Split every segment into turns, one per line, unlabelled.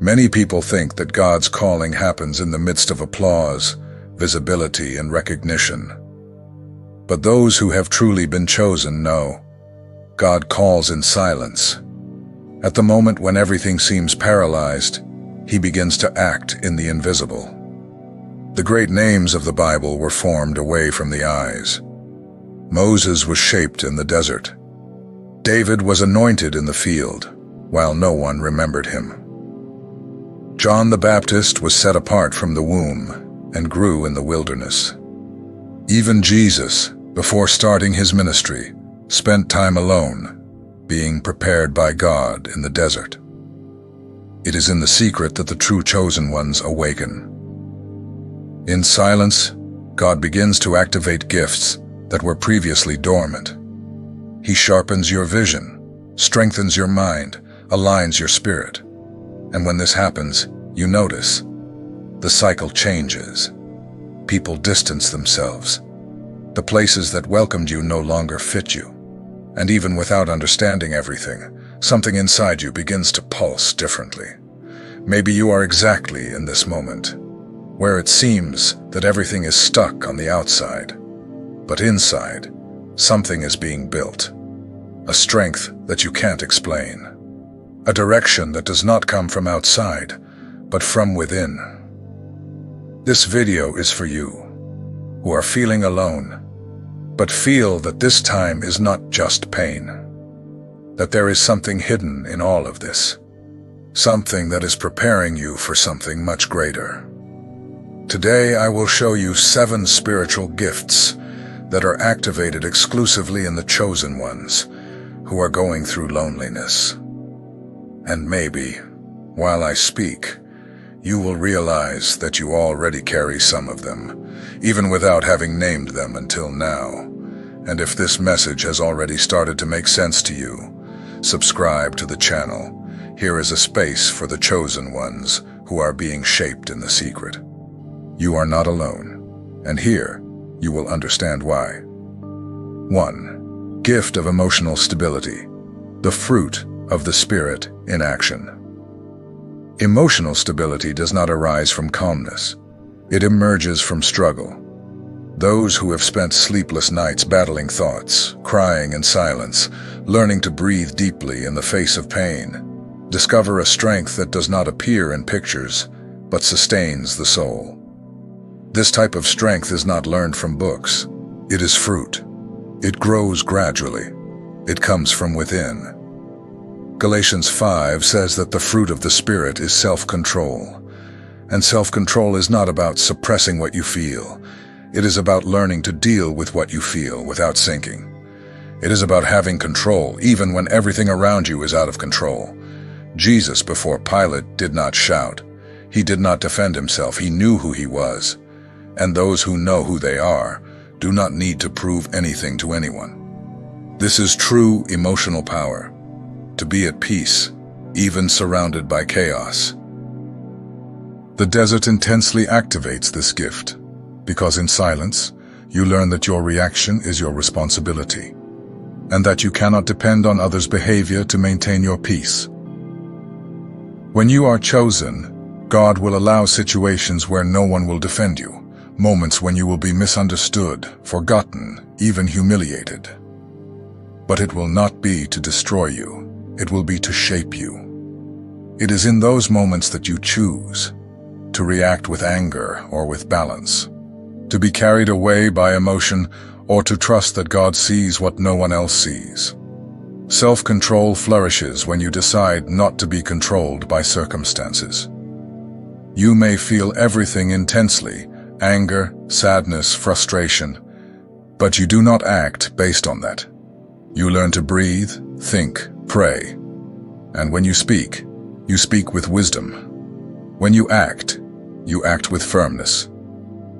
Many people think that God's calling happens in the midst of applause, visibility, and recognition. But those who have truly been chosen know God calls in silence. At the moment when everything seems paralyzed, He begins to act in the invisible. The great names of the Bible were formed away from the eyes. Moses was shaped in the desert. David was anointed in the field, while no one remembered him. John the Baptist was set apart from the womb and grew in the wilderness. Even Jesus, before starting his ministry, spent time alone, being prepared by God in the desert. It is in the secret that the true chosen ones awaken. In silence, God begins to activate gifts that were previously dormant. He sharpens your vision, strengthens your mind, aligns your spirit. And when this happens, you notice the cycle changes. People distance themselves. The places that welcomed you no longer fit you. And even without understanding everything, something inside you begins to pulse differently. Maybe you are exactly in this moment, where it seems that everything is stuck on the outside. But inside, something is being built. A strength that you can't explain. A direction that does not come from outside, but from within. This video is for you, who are feeling alone, but feel that this time is not just pain. That there is something hidden in all of this. Something that is preparing you for something much greater. Today I will show you 7 spiritual gifts that are activated exclusively in the chosen ones who are going through loneliness. And maybe, while I speak, you will realize that you already carry some of them, even without having named them until now. And if this message has already started to make sense to you, subscribe to the channel. Here is a space for the chosen ones who are being shaped in the secret. You are not alone, and here you will understand why. 1. Gift of emotional stability, the fruit of the Spirit in action. Emotional stability does not arise from calmness. It emerges from struggle. Those who have spent sleepless nights battling thoughts, crying in silence, learning to breathe deeply in the face of pain, discover a strength that does not appear in pictures, but sustains the soul. This type of strength is not learned from books. It is fruit. It grows gradually. It comes from within. Galatians 5 says that the fruit of the Spirit is self-control. And self-control is not about suppressing what you feel. It is about learning to deal with what you feel without sinking. It is about having control even when everything around you is out of control. Jesus before Pilate did not shout. He did not defend himself. He knew who he was. And those who know who they are do not need to prove anything to anyone. This is true emotional power. To be at peace, even surrounded by chaos. The desert intensely activates this gift, because in silence, you learn that your reaction is your responsibility, and that you cannot depend on others' behavior to maintain your peace. When you are chosen, God will allow situations where no one will defend you, moments when you will be misunderstood, forgotten, even humiliated. But it will not be to destroy you. It will be to shape you. It is in those moments that you choose to react with anger or with balance, to be carried away by emotion or to trust that God sees what no one else sees. Self-control flourishes when you decide not to be controlled by circumstances. You may feel everything intensely, anger, sadness, frustration, but you do not act based on that. You learn to breathe, think, pray. And when you speak with wisdom. When you act with firmness.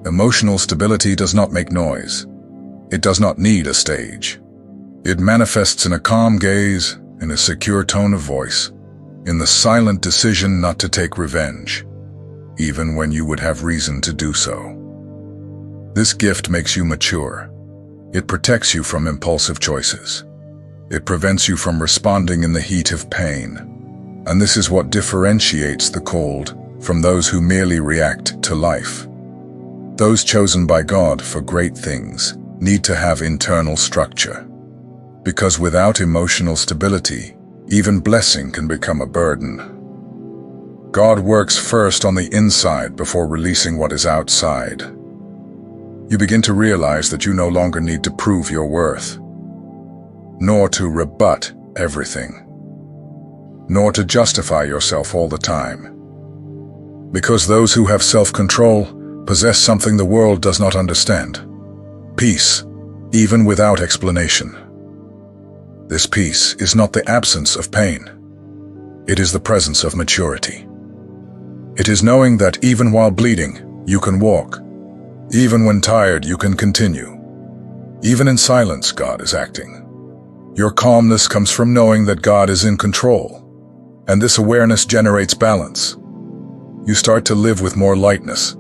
Emotional stability does not make noise. It does not need a stage. It manifests in a calm gaze, in a secure tone of voice, in the silent decision not to take revenge, even when you would have reason to do so. This gift makes you mature. It protects you from impulsive choices. It prevents you from responding in the heat of pain. And this is what differentiates the called from those who merely react to life. Those chosen by God for great things need to have internal structure. Because without emotional stability, even blessing can become a burden. God works first on the inside before releasing what is outside. You begin to realize that you no longer need to prove your worth, nor to rebut everything, nor to justify yourself all the time. Because those who have self-control possess something the world does not understand: peace, even without explanation. This peace is not the absence of pain. It is the presence of maturity. It is knowing that even while bleeding, you can walk. Even when tired, you can continue. Even in silence, God is acting. Your calmness comes from knowing that God is in control, and this awareness generates balance. You start to live with more lightness,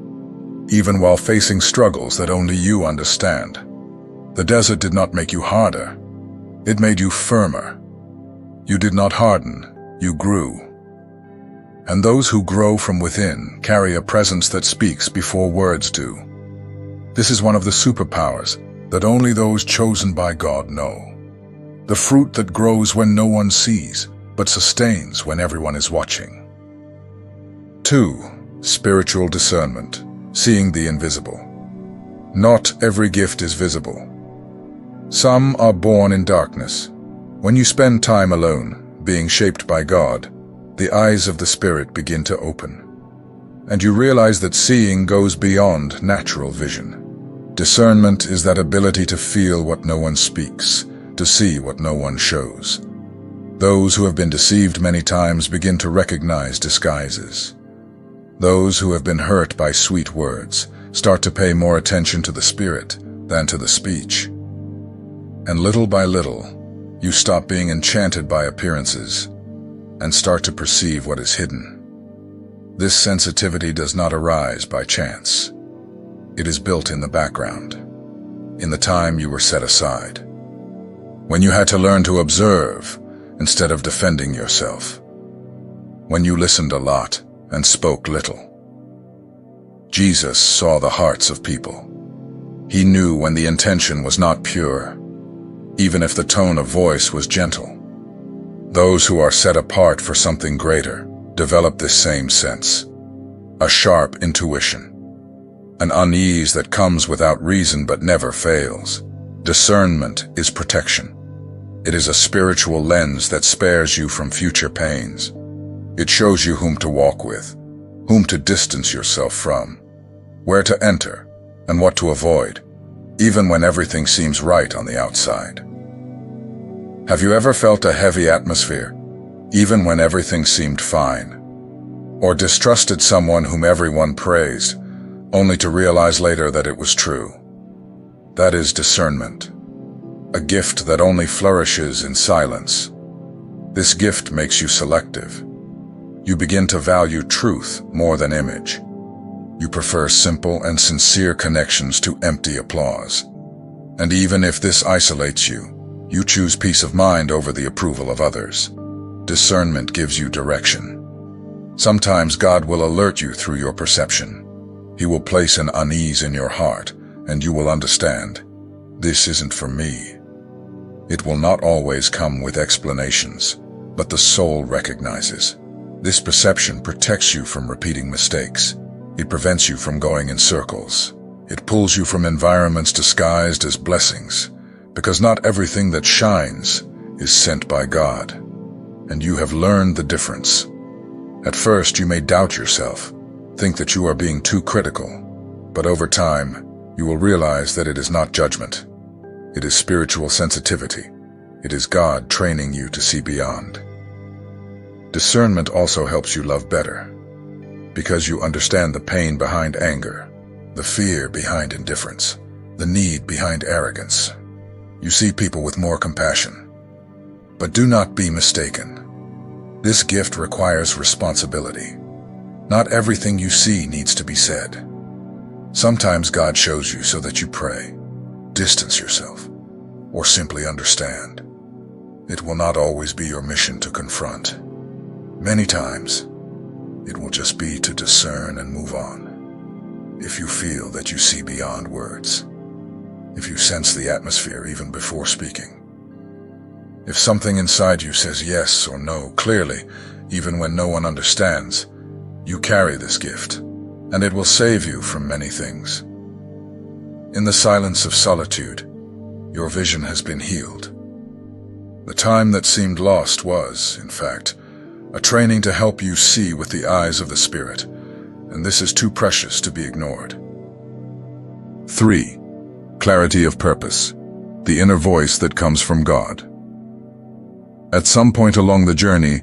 even while facing struggles that only you understand. The desert did not make you harder. It made you firmer. You did not harden, you grew. And those who grow from within carry a presence that speaks before words do. This is one of the superpowers that only those chosen by God know. The fruit that grows when no one sees, but sustains when everyone is watching. 2. Spiritual discernment. Seeing the invisible. Not every gift is visible. Some are born in darkness. When you spend time alone, being shaped by God, the eyes of the Spirit begin to open. And you realize that seeing goes beyond natural vision. Discernment is that ability to feel what no one speaks, to see what no one shows. Those who have been deceived many times begin to recognize disguises. Those who have been hurt by sweet words start to pay more attention to the spirit than to the speech. And little by little, you stop being enchanted by appearances and start to perceive what is hidden. This sensitivity does not arise by chance. It is built in the background, in the time you were set aside, when you had to learn to observe instead of defending yourself, when you listened a lot and spoke little. Jesus saw the hearts of people. He knew when the intention was not pure, even if the tone of voice was gentle. Those who are set apart for something greater develop this same sense, a sharp intuition, an unease that comes without reason but never fails. Discernment is protection. It is a spiritual lens that spares you from future pains. It shows you whom to walk with, whom to distance yourself from, where to enter, and what to avoid, even when everything seems right on the outside. Have you ever felt a heavy atmosphere, even when everything seemed fine? Or distrusted someone whom everyone praised, only to realize later that it was true? That is discernment, a gift that only flourishes in silence. This gift makes you selective. You begin to value truth more than image. You prefer simple and sincere connections to empty applause. And even if this isolates you, you choose peace of mind over the approval of others. Discernment gives you direction. Sometimes God will alert you through your perception. He will place an unease in your heart, and you will understand, this isn't for me. It will not always come with explanations, but the soul recognizes. This perception protects you from repeating mistakes. It prevents you from going in circles. It pulls you from environments disguised as blessings, because not everything that shines is sent by God, and you have learned the difference. At first, you may doubt yourself, think that you are being too critical, but over time, you will realize that it is not judgment. It is spiritual sensitivity. It is God training you to see beyond. Discernment also helps you love better, because you understand the pain behind anger, the fear behind indifference, the need behind arrogance. You see people with more compassion. But do not be mistaken. This gift requires responsibility. Not everything you see needs to be said. Sometimes God shows you so that you pray, distance yourself, or simply understand. It will not always be your mission to confront. Many times, it will just be to discern and move on. If you feel that you see beyond words, if you sense the atmosphere even before speaking, if something inside you says yes or no clearly, even when no one understands, you carry this gift, and it will save you from many things. In the silence of solitude, your vision has been healed. The time that seemed lost was, in fact, a training to help you see with the eyes of the Spirit, and this is too precious to be ignored. 3. Clarity of purpose, the inner voice that comes from God. At some point along the journey,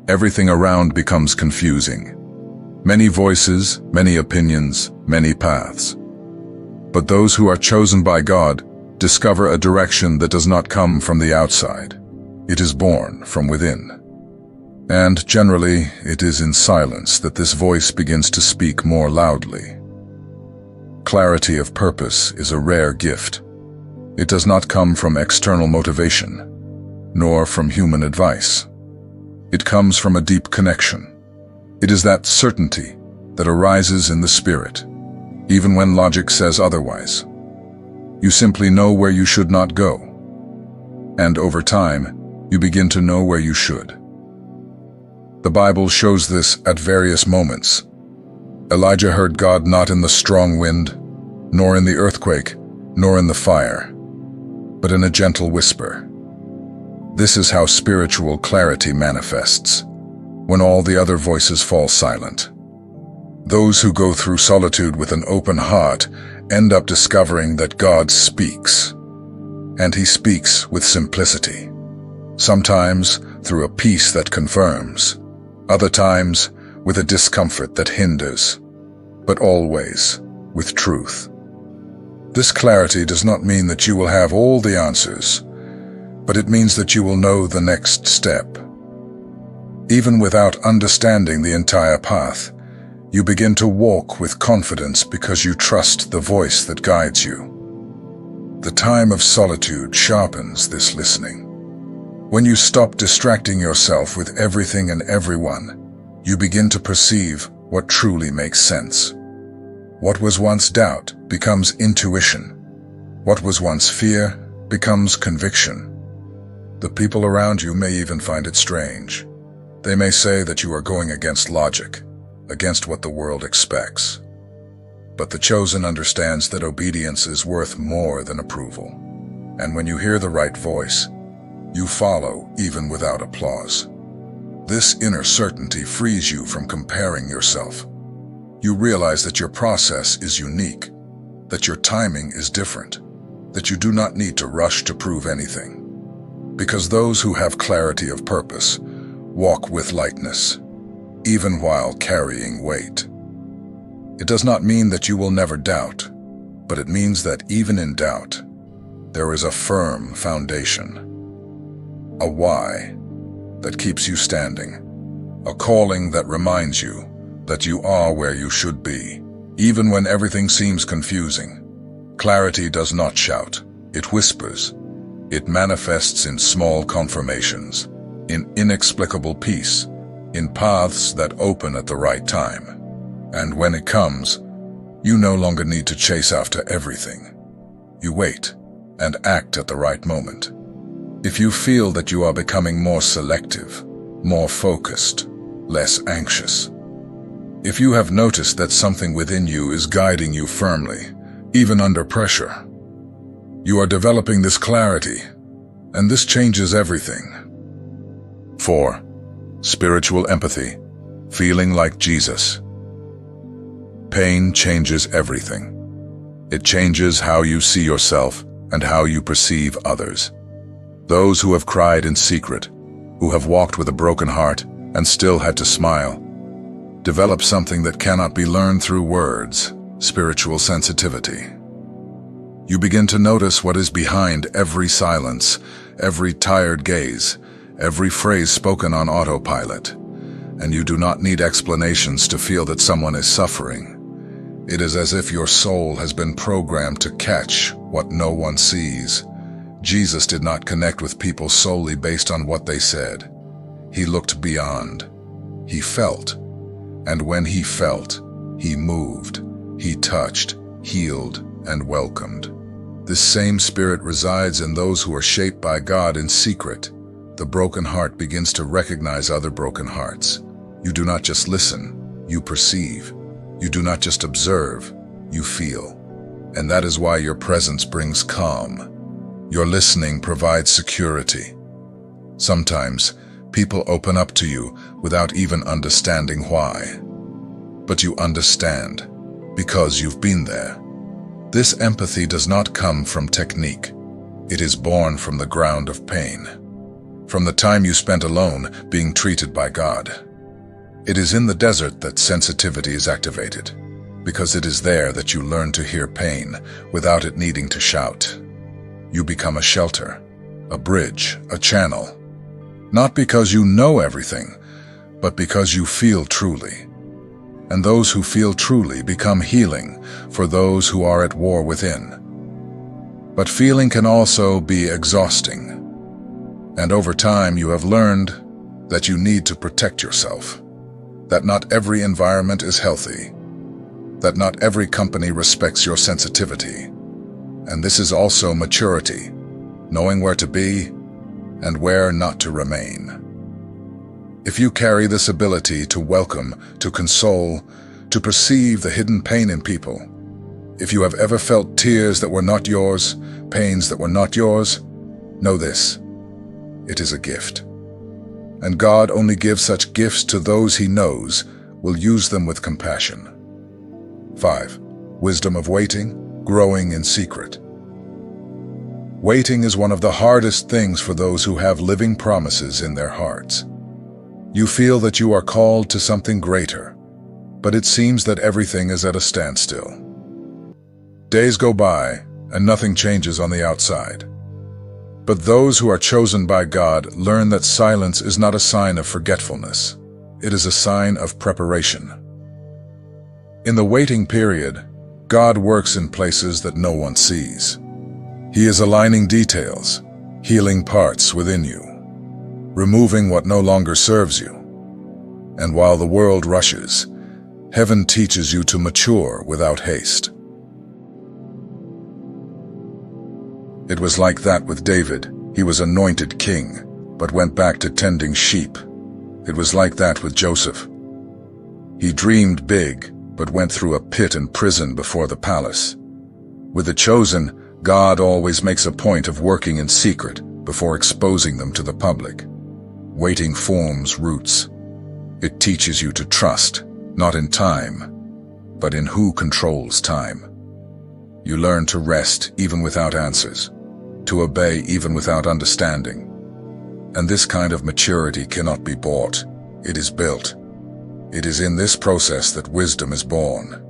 everything around becomes confusing. Many voices, many opinions, many paths. But those who are chosen by God discover a direction that does not come from the outside. It is born from within. And generally, it is in silence that this voice begins to speak more loudly. Clarity of purpose is a rare gift. It does not come from external motivation, nor from human advice. It comes from a deep connection. It is that certainty that arises in the Spirit, even when logic says otherwise. You simply know where you should not go. And over time, you begin to know where you should. The Bible shows this at various moments. Elijah heard God not in the strong wind, nor in the earthquake, nor in the fire, but in a gentle whisper. This is how spiritual clarity manifests, when all the other voices fall silent. Those who go through solitude with an open heart end up discovering that God speaks, and He speaks with simplicity. Sometimes through a peace that confirms, other times with a discomfort that hinders, but always with truth. This clarity does not mean that you will have all the answers, but it means that you will know the next step. Even without understanding the entire path, you begin to walk with confidence because you trust the voice that guides you. The time of solitude sharpens this listening. When you stop distracting yourself with everything and everyone, you begin to perceive what truly makes sense. What was once doubt becomes intuition. What was once fear becomes conviction. The people around you may even find it strange. They may say that you are going against logic, against what the world expects. But the chosen understands that obedience is worth more than approval. And when you hear the right voice, you follow even without applause. This inner certainty frees you from comparing yourself. You realize that your process is unique, that your timing is different, that you do not need to rush to prove anything. Because those who have clarity of purpose walk with lightness, even while carrying weight. It does not mean that you will never doubt, but it means that even in doubt, there is a firm foundation. A why that keeps you standing. A calling that reminds you that you are where you should be, even when everything seems confusing. Clarity does not shout, it whispers. It manifests in small confirmations, in inexplicable peace, in paths that open at the right time. And when it comes, you no longer need to chase after everything. You wait and act at the right moment. If you feel that you are becoming more selective, more focused, less anxious, if you have noticed that something within you is guiding you firmly, even under pressure, you are developing this clarity, and this changes everything. 4. Spiritual empathy, feeling like Jesus. Pain changes everything. It changes how you see yourself and how you perceive others. Those who have cried in secret, who have walked with a broken heart and still had to smile, develop something that cannot be learned through words, spiritual sensitivity. You begin to notice what is behind every silence, every tired gaze, every phrase spoken on autopilot, and you do not need explanations to feel that someone is suffering. It is as if your soul has been programmed to catch what no one sees. Jesus did not connect with people solely based on what they said. He looked beyond. He felt. And when he felt, he moved, he touched, healed, and welcomed. This same spirit resides in those who are shaped by God in secret. The broken heart begins to recognize other broken hearts. You do not just listen, you perceive. You do not just observe, you feel. And that is why your presence brings calm. Your listening provides security. Sometimes, people open up to you without even understanding why. But you understand, because you've been there. This empathy does not come from technique. It is born from the ground of pain. From the time you spent alone being treated by God. It is in the desert that sensitivity is activated, because it is there that you learn to hear pain without it needing to shout. You become a shelter, a bridge, a channel. Not because you know everything, but because you feel truly. And those who feel truly become healing for those who are at war within. But feeling can also be exhausting. And over time you have learned that you need to protect yourself. That not every environment is healthy. That not every company respects your sensitivity. And this is also maturity, knowing where to be and where not to remain. If you carry this ability to welcome, to console, to perceive the hidden pain in people, if you have ever felt tears that were not yours, pains that were not yours, know this: it is a gift. And God only gives such gifts to those He knows will use them with compassion. 5. Wisdom of waiting, growing in secret. Waiting is one of the hardest things for those who have living promises in their hearts. You feel that you are called to something greater, but it seems that everything is at a standstill. Days go by, and nothing changes on the outside. But those who are chosen by God learn that silence is not a sign of forgetfulness. It is a sign of preparation. In the waiting period, God works in places that no one sees. He is aligning details, healing parts within you, removing what no longer serves you. And while the world rushes, heaven teaches you to mature without haste. It was like that with David. He was anointed king, but went back to tending sheep. It was like that with Joseph. He dreamed big, but went through a pit and prison before the palace. With the chosen, God always makes a point of working in secret before exposing them to the public. Waiting forms roots. It teaches you to trust, not in time, but in who controls time. You learn to rest even without answers, to obey even without understanding. And this kind of maturity cannot be bought. It is built. It is in this process that wisdom is born.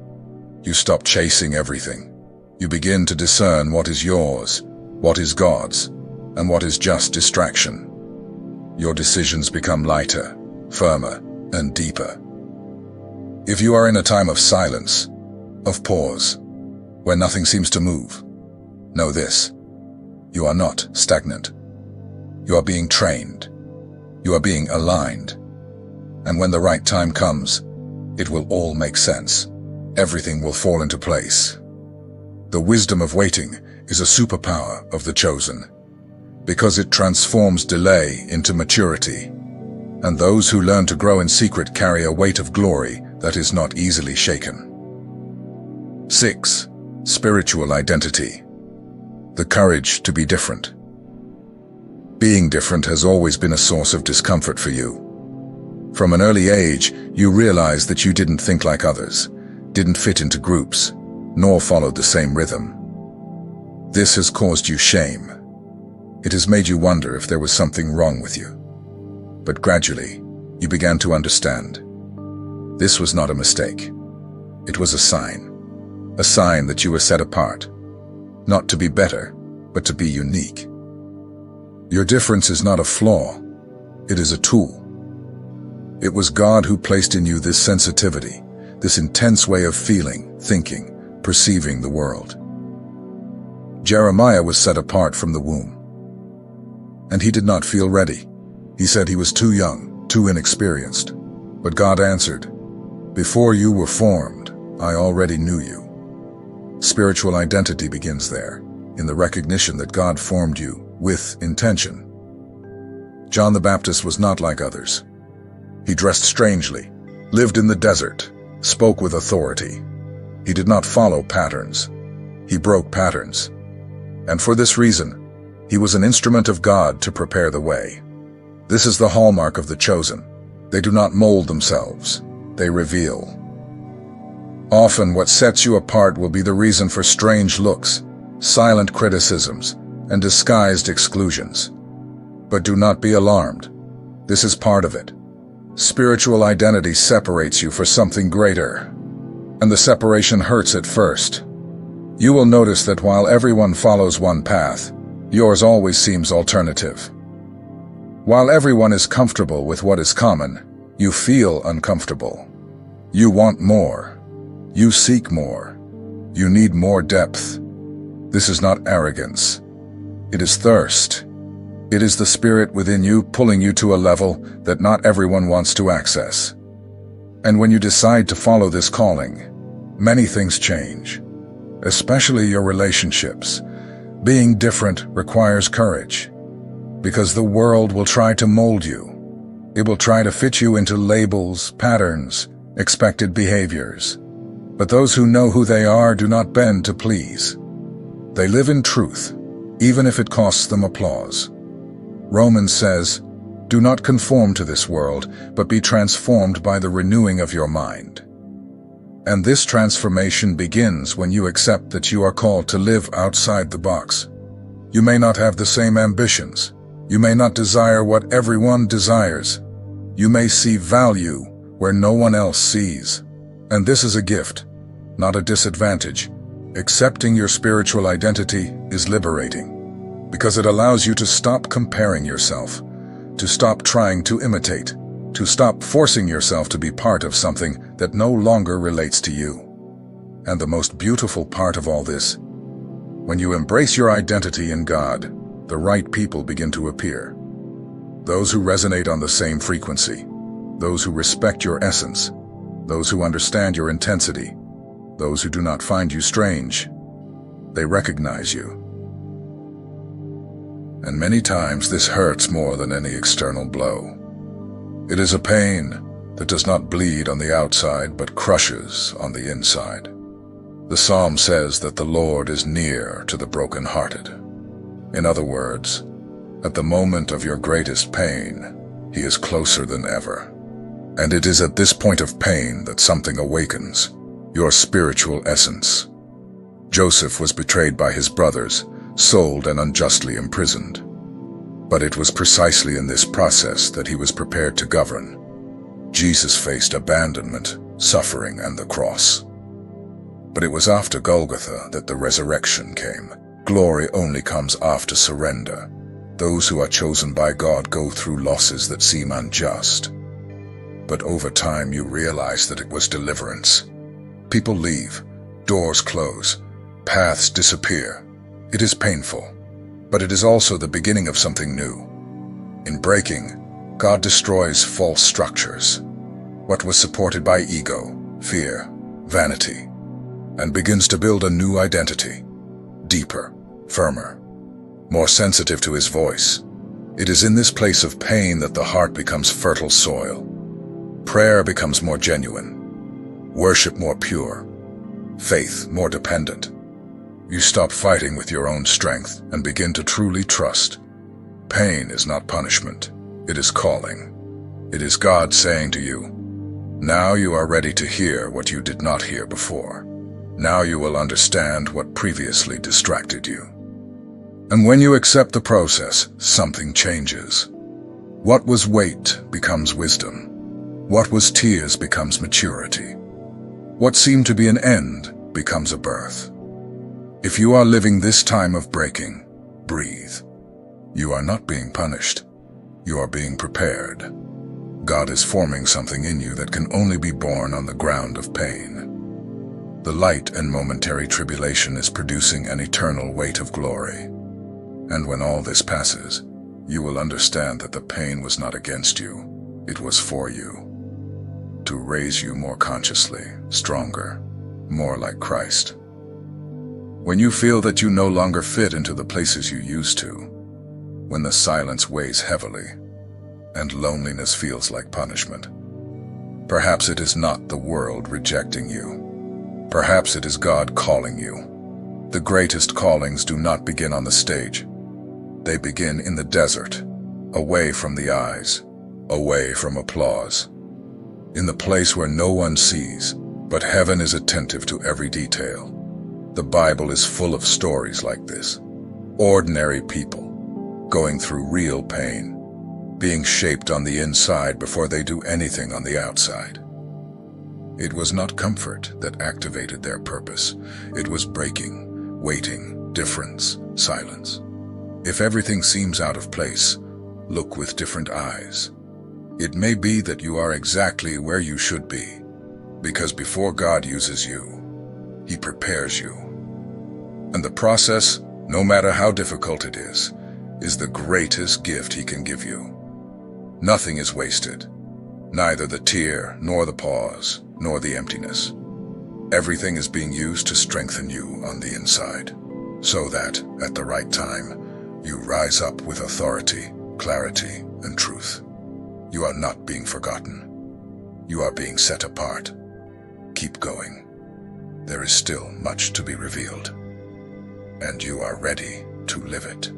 You stop chasing everything. You begin to discern what is yours, what is God's, and what is just distraction. Your decisions become lighter, firmer, and deeper. If you are in a time of silence, of pause, where nothing seems to move, know this: you are not stagnant. You are being trained. You are being aligned. And when the right time comes, it will all make sense. Everything will fall into place. The wisdom of waiting is a superpower of the chosen, because it transforms delay into maturity. And those who learn to grow in secret carry a weight of glory that is not easily shaken. 6. Spiritual identity. The courage to be different. Being different has always been a source of discomfort for you. From an early age, you realized that you didn't think like others, didn't fit into groups, nor followed the same rhythm. This has caused you shame. It has made you wonder if there was something wrong with you. But gradually, you began to understand. This was not a mistake. It was a sign that you were set apart, not to be better, but to be unique. Your difference is not a flaw, it is a tool. It was God who placed in you this sensitivity, this intense way of feeling, thinking, perceiving the world. Jeremiah was set apart from the womb. And he did not feel ready. He said he was too young, too inexperienced. But God answered, "Before you were formed, I already knew you." Spiritual identity begins there, in the recognition that God formed you with intention. John the Baptist was not like others. He dressed strangely, lived in the desert, spoke with authority. He did not follow patterns. He broke patterns. And for this reason, he was an instrument of God to prepare the way. This is the hallmark of the chosen. They do not mold themselves, they reveal. Often what sets you apart will be the reason for strange looks, silent criticisms, and disguised exclusions. But do not be alarmed. This is part of it. Spiritual identity separates you for something greater, and the separation hurts at first. You will notice that while everyone follows one path, yours always seems alternative. While everyone is comfortable with what is common, you feel uncomfortable. You want more. You seek more. You need more depth. This is not arrogance. It is thirst. It is the spirit within you pulling you to a level that not everyone wants to access. And when you decide to follow this calling, many things change, especially your relationships. Being different requires courage, because the world will try to mold you. It will try to fit you into labels, patterns, expected behaviors. But those who know who they are do not bend to please. They live in truth, even if it costs them applause. Romans says, "Do not conform to this world, but be transformed by the renewing of your mind." And this transformation begins when you accept that you are called to live outside the box. You may not have the same ambitions. You may not desire what everyone desires. You may see value where no one else sees. And this is a gift, not a disadvantage. Accepting your spiritual identity is liberating, because it allows you to stop comparing yourself, to stop trying to imitate, to stop forcing yourself to be part of something that no longer relates to you. And the most beautiful part of all this, when you embrace your identity in God, the right people begin to appear. Those who resonate on the same frequency, those who respect your essence, those who understand your intensity, those who do not find you strange. They recognize you. And many times this hurts more than any external blow. It is a pain that does not bleed on the outside but crushes on the inside. The Psalm says that the Lord is near to the brokenhearted. In other words, at the moment of your greatest pain, He is closer than ever. And it is at this point of pain that something awakens, your spiritual essence. Joseph was betrayed by his brothers, sold and unjustly imprisoned. But it was precisely in this process that he was prepared to govern. Jesus faced abandonment, suffering, and the cross. But it was after Golgotha that the resurrection came. Glory only comes after surrender. Those who are chosen by God go through losses that seem unjust. But over time you realize that it was deliverance. People leave, doors close, paths disappear. It is painful, but it is also the beginning of something new. In breaking, God destroys false structures, what was supported by ego, fear, vanity, and begins to build a new identity, deeper, firmer, more sensitive to His voice. It is in this place of pain that the heart becomes fertile soil. Prayer becomes more genuine, worship more pure, faith more dependent. You stop fighting with your own strength and begin to truly trust. Pain is not punishment, it is calling. It is God saying to you, now you are ready to hear what you did not hear before. Now you will understand what previously distracted you. And when you accept the process, something changes. What was weight becomes wisdom. What was tears becomes maturity. What seemed to be an end becomes a birth. If you are living this time of breaking, breathe. You are not being punished. You are being prepared. God is forming something in you that can only be born on the ground of pain. The light and momentary tribulation is producing an eternal weight of glory. And when all this passes, you will understand that the pain was not against you, it was for you. to raise you more consciously, stronger, more like Christ. When you feel that you no longer fit into the places you used to, when the silence weighs heavily, and loneliness feels like punishment, perhaps it is not the world rejecting you. Perhaps it is God calling you. The greatest callings do not begin on the stage. They begin in the desert, away from the eyes, away from applause. In the place where no one sees, but heaven is attentive to every detail. The Bible is full of stories like this. Ordinary people, going through real pain, being shaped on the inside before they do anything on the outside. It was not comfort that activated their purpose. It was breaking, waiting, difference, silence. If everything seems out of place, look with different eyes. It may be that you are exactly where you should be, because before God uses you, He prepares you. And the process, no matter how difficult it is the greatest gift He can give you. Nothing is wasted, neither the tear, nor the pause, nor the emptiness. Everything is being used to strengthen you on the inside, so that, at the right time, you rise up with authority, clarity, and truth. You are not being forgotten. You are being set apart. Keep going. There is still much to be revealed, and you are ready to live it.